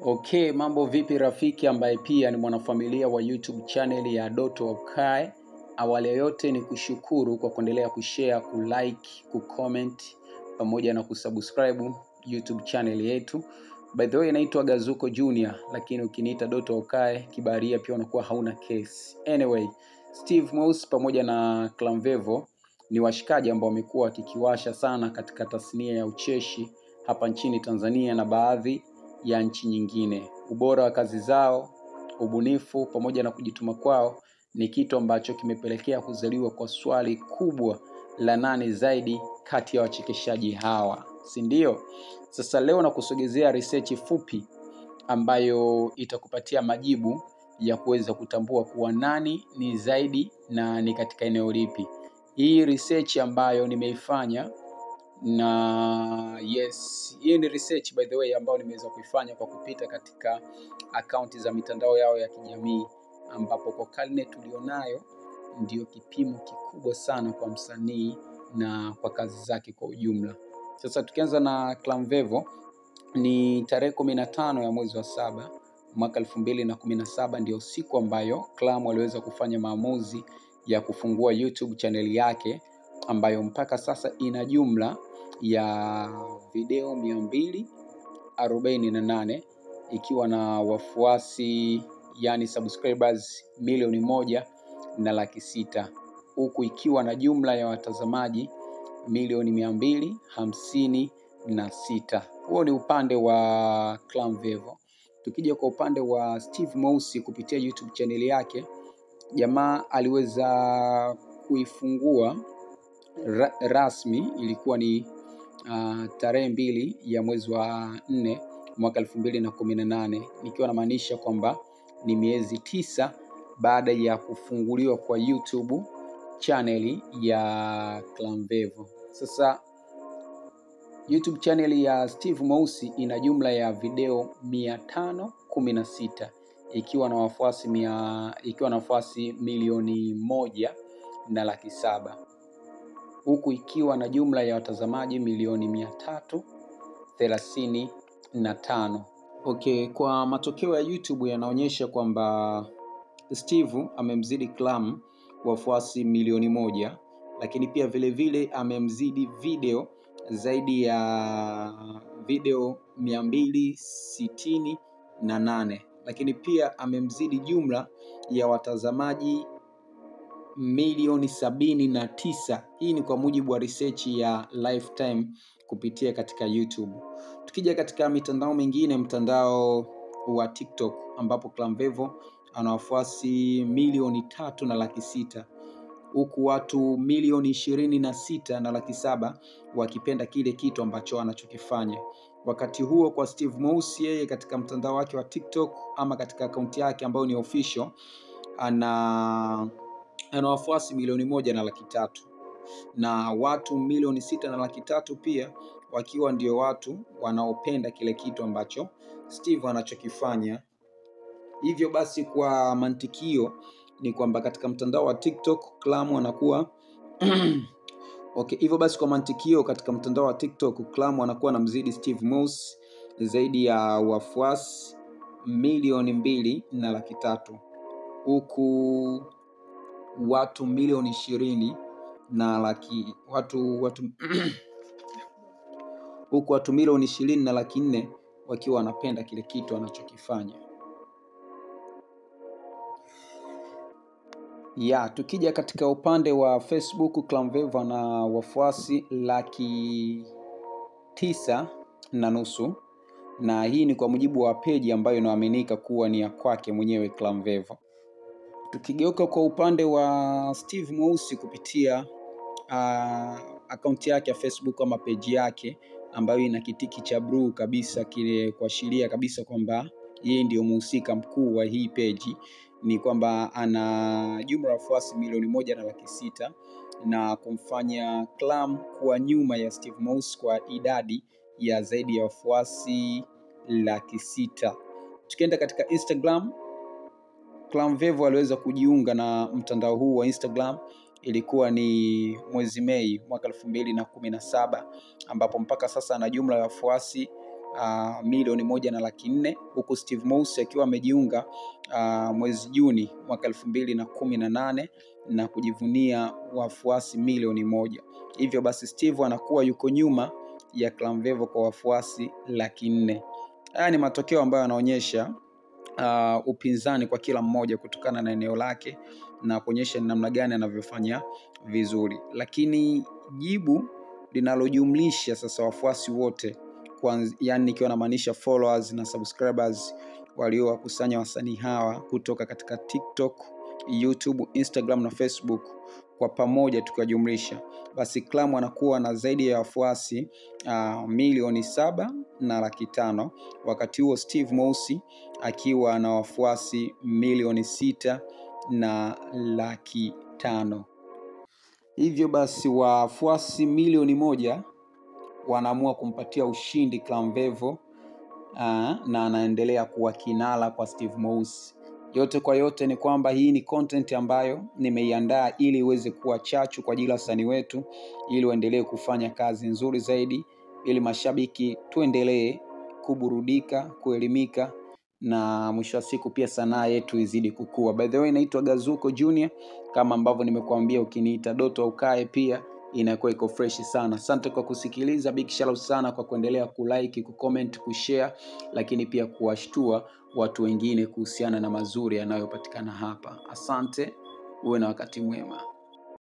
Okay, mambo vipi rafiki ambaye pia ni mwanafamilia wa YouTube channel ya Doto Okai. Awali ya yote ni kushukuru kwa kuendelea kushare, kulike, kucomment pamoja na kusubscribe YouTube channel yetu. By the way, naitwa Gazuko Junior, lakini ukiniita Doto Okai kibaria pia unakuwa hauna case. Anyway, Steve Mouse pamoja na Clamvevo ni washikaji ambao wamekuwa kikiwasha sana katika tasnia ya ucheshi hapa nchini Tanzania na baadhi ya nchi nyingine. Ubora wa kazi zao, ubunifu pamoja na kujituma kwao ni kitu ambacho kimepelekea kuzaliwa kwa swali kubwa la nani zaidi kati ya wachekeshaji hawa, si ndio? Sasa leo nakusogezea research fupi ambayo itakupatia majibu ya kuweza kutambua kuwa nani ni zaidi na ni katika eneo lipi. Hii research ambayo nimeifanya na yes, hii ni research by the way ambayo nimeweza kuifanya kwa kupita katika akaunti za mitandao yao ya kijamii, ambapo kwa karne tulionayo ndio kipimo kikubwa sana kwa msanii na kwa kazi zake kwa ujumla. Sasa tukianza na Clamvevo, ni tarehe 15 ya mwezi wa 7 mwaka 2017 ndio siku ambayo Clam aliweza kufanya maamuzi ya kufungua YouTube channel yake ambayo mpaka sasa ina jumla ya video 248 ikiwa na wafuasi yani subscribers 1,600,000, huku ikiwa na jumla ya watazamaji 256,000. Huo ni upande wa Clamvevo. Tukija kwa upande wa Steve Mouse kupitia YouTube channel yake, jamaa aliweza kuifungua rasmi, ilikuwa ni tarehe 2 ya mwezi wa 4 mwaka 2018, nikiwa na maanisha kwamba ni miezi 9 baada ya kufunguliwa kwa YouTube channel ya Clamvevo. Sasa YouTube channel ya Steve Mouse ina jumla ya video 516 ikiwa na wafuasi 1,700,000, huku ikiwa na jumla ya watazamaji 335,000,000. Okay, kwa matokeo ya YouTube yanaonyesha kwamba Steve amemzidi Clam wafuasi 1,000,000, lakini pia vile vile amemzidi video zaidi ya video 268, lakini pia amemzidi jumla ya watazamaji 1,079,000. Hii ni kwa mujibu wa research ya Lifetime kupitia katika YouTube. Tukija katika mitandao mingine, mtandao wa TikTok ambapo Clamvevo ana wafuasi 3,600,000, huku watu 26,700,000 wakipenda kile kitu ambacho anachokifanya. Wakati huo kwa Steve Mouse, yeye katika mtandao wake wa TikTok ama katika akaunti yake ambayo ni official, ana wafuasi 1,100,000 na watu 600,000 pia wakiwa ndio watu wanaopenda kile kitu ambacho Steve anachokifanya. Hivyo basi kwa mantikio ni kwamba katika mtandao wa TikTok Clam anakuwa okay, hivyo basi kwa mantikio katika mtandao wa TikTok Clam anakuwa na mzidi Steve Mouse zaidi ya wafuasi 2,200,000, huku watu 20,000,000 na laki huku watu 20,000,000 na 400,000 wakiwa wanapenda kile kitu anachokifanya. Ya, tukija katika upande wa Facebook, Clamvevo na wafuasi 9,900,000, na hii ni kwa mujibu wa page ambayo inaaminika kuwa ni ya kwake mwenyewe Clamvevo. Tukigeuka kwa upande wa Steve Mouse kupitia akaunti yake ya Facebook ama page yake ambayo ina kitiki cha blue kabisa, kile kuashiria kabisa kwamba yeye ndio mhusika mkuu wa hii page, ni kwamba ana jumla ya wafuasi 1,600,000 na kumfanya Clam kuwa nyuma ya Steve Mouse kwa idadi ya zaidi ya wafuasi 600,000. Tukienda katika Instagram, Clamvevo aliweza kujiunga na mtandao huu wa Instagram, ilikuwa ni mwezi Mei mwaka 2017, ambapo mpaka sasa ana jumla ya wafuasi milioni 1.4 huku Steve Mouse akiwa amejiunga mwezi Juni mwaka 2018 na kujivunia wafuasi milioni 1. Hivyo basi Steve anakuwa yuko nyuma ya Clamvevo kwa wafuasi 400,000. Haya ni matokeo ambayo yanaonyesha upinzani kwa kila mmoja kutokana na eneo lake na kuonyesha namna gani anavyofanya vizuri. Lakini jibu linalojumlisha sasa wafuasi wote, yani nikiwa namaanisha followers na subscribers waliowakusanya wasanii hawa kutoka katika TikTok, YouTube, Instagram na Facebook kwa pamoja tukiwajumlisha, basi Clam anakuwa na zaidi ya wafuasi milioni 7.5, wakati huo Steve Mouse akiwa na wafuasi milioni 6.5. Hivyo basi wafuasi milioni 1 wanaamua kumpatia ushindi Clamvevo na anaendelea kuwa kinara kwa Steve Mouse. Yote kwa yote ni kwamba hii ni content ambayo nimeiandaa ili iweze kuwa chachu kwa ajili ya wasanii wetu, ili waendelee kufanya kazi nzuri zaidi, ili mashabiki tuendelee kuburudika, kuelimika na mwisho wa siku pia sanaa yetu izidi kukua. By the way, naitwa Gazuko Junior, kama ambavyo nimekuambia ukiniita Doto Ukae pia inakuwa iko fresh sana. Asante kwa kusikiliza, big shout out sana kwa kuendelea kulike, kucomment, kushare, lakini pia kuwashtua watu wengine kuhusiana na mazuri yanayopatikana hapa. Asante, uwe na wakati mwema.